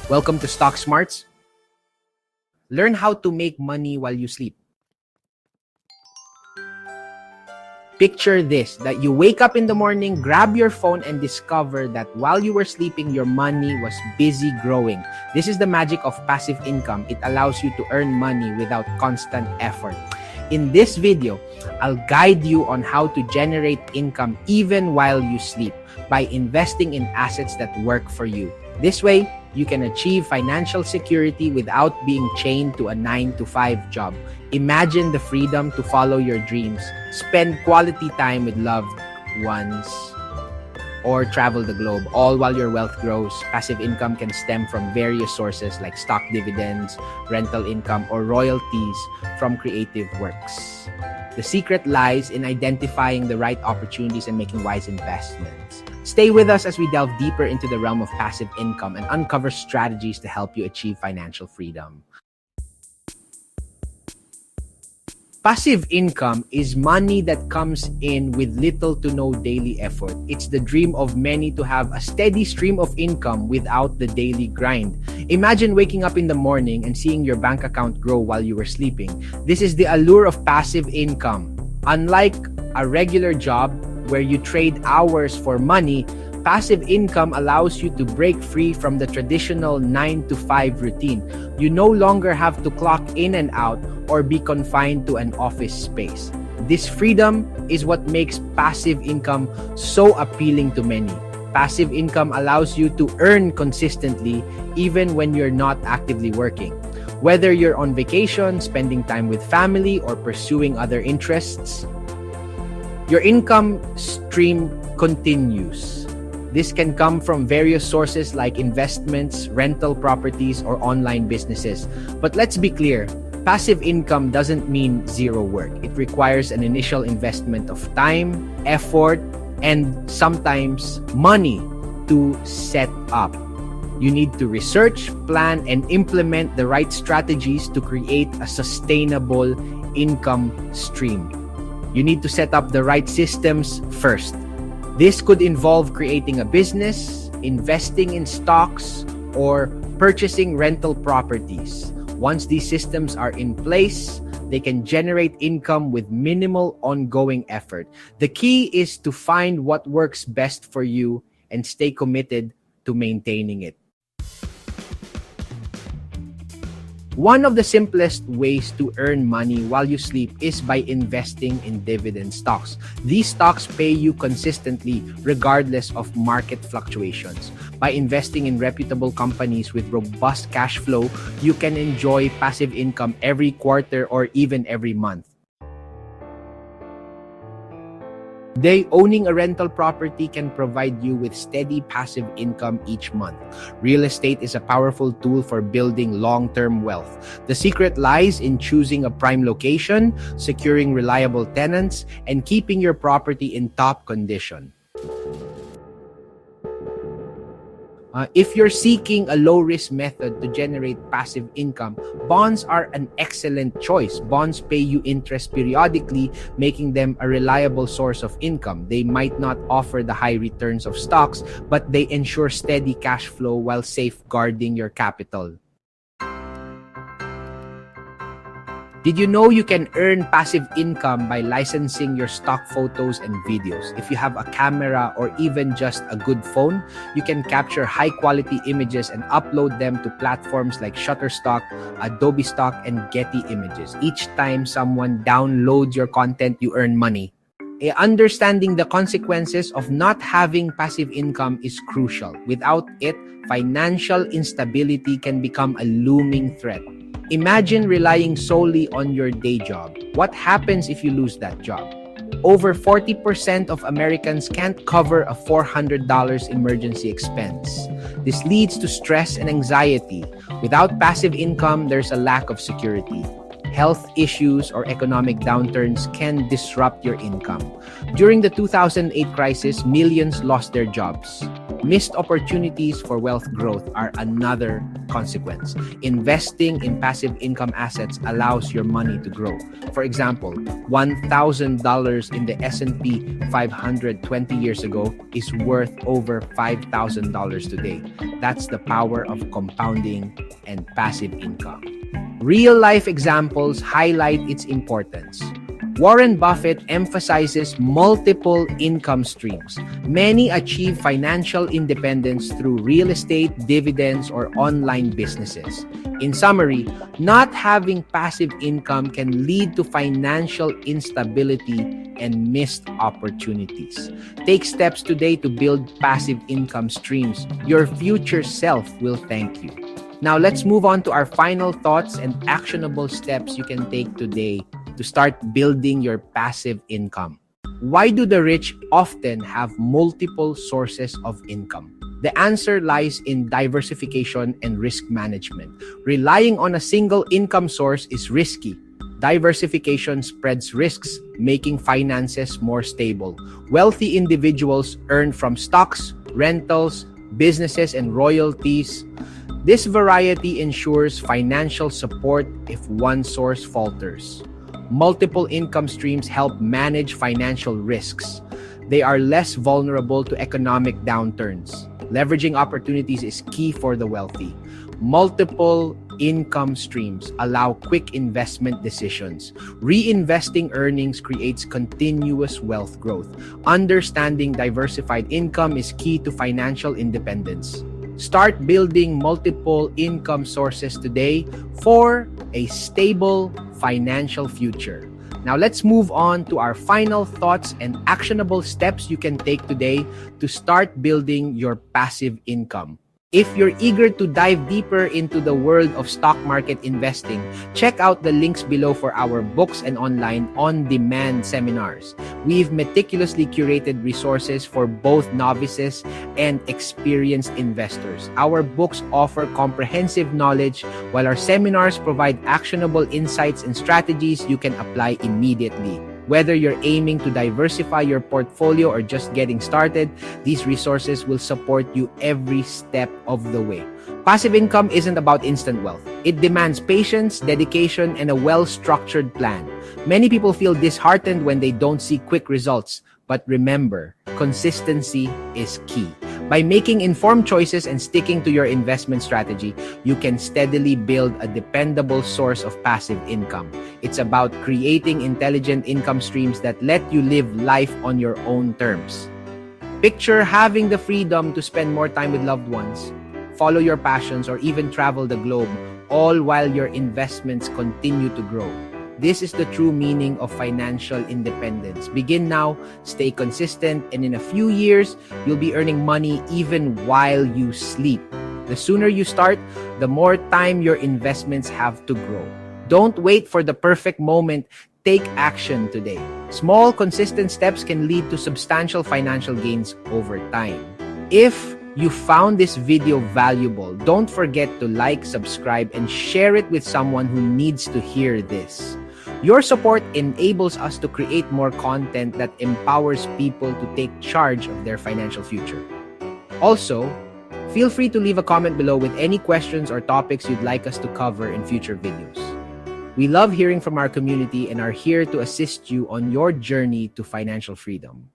Welcome to Stock Smarts. Learn how to make money while you sleep. Picture this, that you wake up in the morning, grab your phone, and discover that while you were sleeping, your money was busy growing. This is the magic of passive income. It allows you to earn money without constant effort. In this video, I'll guide you on how to generate income even while you sleep by investing in assets that work for you. This way, you can achieve financial security without being chained to a 9-to-5 job. Imagine the freedom to follow your dreams, spend quality time with loved ones, or travel the globe, all while your wealth grows. Passive income can stem from various sources like stock dividends, rental income, or royalties from creative works. The secret lies in identifying the right opportunities and making wise investments. Stay with us as we delve deeper into the realm of passive income and uncover strategies to help you achieve financial freedom. Passive income is money that comes in with little to no daily effort. It's the dream of many to have a steady stream of income without the daily grind. Imagine waking up in the morning and seeing your bank account grow while you were sleeping. This is the allure of passive income. Unlike a regular job where you trade hours for money, passive income allows you to break free from the traditional 9-to-5 routine. You no longer have to clock in and out or be confined to an office space. This freedom is what makes passive income so appealing to many. Passive income allows you to earn consistently even when you're not actively working. Whether you're on vacation, spending time with family, or pursuing other interests, your income stream continues. This can come from various sources like investments, rental properties, or online businesses. But let's be clear, passive income doesn't mean zero work. It requires an initial investment of time, effort, and sometimes money to set up. You need to research, plan, and implement the right strategies to create a sustainable income stream. You need to set up the right systems first. This could involve creating a business, investing in stocks, or purchasing rental properties. Once these systems are in place, they can generate income with minimal ongoing effort. The key is to find what works best for you and stay committed to maintaining it. One of the simplest ways to earn money while you sleep is by investing in dividend stocks. These stocks pay you consistently regardless of market fluctuations. By investing in reputable companies with robust cash flow, you can enjoy passive income every quarter or even every month. Owning a rental property can provide you with steady passive income each month. Real estate is a powerful tool for building long-term wealth. The secret lies in choosing a prime location, securing reliable tenants, and keeping your property in top condition. If you're seeking a low-risk method to generate passive income, bonds are an excellent choice. Bonds pay you interest periodically, making them a reliable source of income. They might not offer the high returns of stocks, but they ensure steady cash flow while safeguarding your capital. Did you know you can earn passive income by licensing your stock photos and videos? If you have a camera or even just a good phone, you can capture high-quality images and upload them to platforms like Shutterstock, Adobe Stock, and Getty Images. Each time someone downloads your content, you earn money. Understanding the consequences of not having passive income is crucial. Without it, financial instability can become a looming threat. Imagine relying solely on your day job. What happens if you lose that job? Over 40% of Americans can't cover a $400 emergency expense. This leads to stress and anxiety. Without passive income, there's a lack of security. Health issues or economic downturns can disrupt your income. During the 2008 crisis, millions lost their jobs. Missed opportunities for wealth growth are another consequence. Investing in passive income assets allows your money to grow. For example, $1,000 in the S&P 500 20 years ago is worth over $5,000 today. That's the power of compounding and passive income. Real-life examples highlight its importance. Warren Buffett emphasizes multiple income streams. Many achieve financial independence through real estate, dividends, or online businesses. In summary, not having passive income can lead to financial instability and missed opportunities. Take steps today to build passive income streams. Your future self will thank you. Now let's move on to our final thoughts and actionable steps you can take today to start building your passive income. Why do the rich often have multiple sources of income? The answer lies in diversification and risk management. Relying on a single income source is risky. Diversification spreads risks, making finances more stable. Wealthy individuals earn from stocks, rentals, businesses, and royalties. This variety ensures financial support if one source falters. Multiple income streams help manage financial risks. They are less vulnerable to economic downturns. Leveraging opportunities is key for the wealthy. Multiple income streams allow quick investment decisions. Reinvesting earnings creates continuous wealth growth. Understanding diversified income is key to financial independence. Start building multiple income sources today for a stable financial future. Now let's move on to our final thoughts and actionable steps you can take today to start building your passive income. If you're eager to dive deeper into the world of stock market investing, check out the links below for our books and online on-demand seminars. We've meticulously curated resources for both novices and experienced investors. Our books offer comprehensive knowledge, while our seminars provide actionable insights and strategies you can apply immediately. Whether you're aiming to diversify your portfolio or just getting started, these resources will support you every step of the way. Passive income isn't about instant wealth. It demands patience, dedication, and a well-structured plan. Many people feel disheartened when they don't see quick results, but remember, consistency is key. By making informed choices and sticking to your investment strategy, you can steadily build a dependable source of passive income. It's about creating intelligent income streams that let you live life on your own terms. Picture having the freedom to spend more time with loved ones, follow your passions, or even travel the globe, all while your investments continue to grow. This is the true meaning of financial independence. Begin now, stay consistent, and in a few years, you'll be earning money even while you sleep. The sooner you start, the more time your investments have to grow. Don't wait for the perfect moment. Take action today. Small, consistent steps can lead to substantial financial gains over time. If you found this video valuable, don't forget to like, subscribe, and share it with someone who needs to hear this. Your support enables us to create more content that empowers people to take charge of their financial future. Also, feel free to leave a comment below with any questions or topics you'd like us to cover in future videos. We love hearing from our community and are here to assist you on your journey to financial freedom.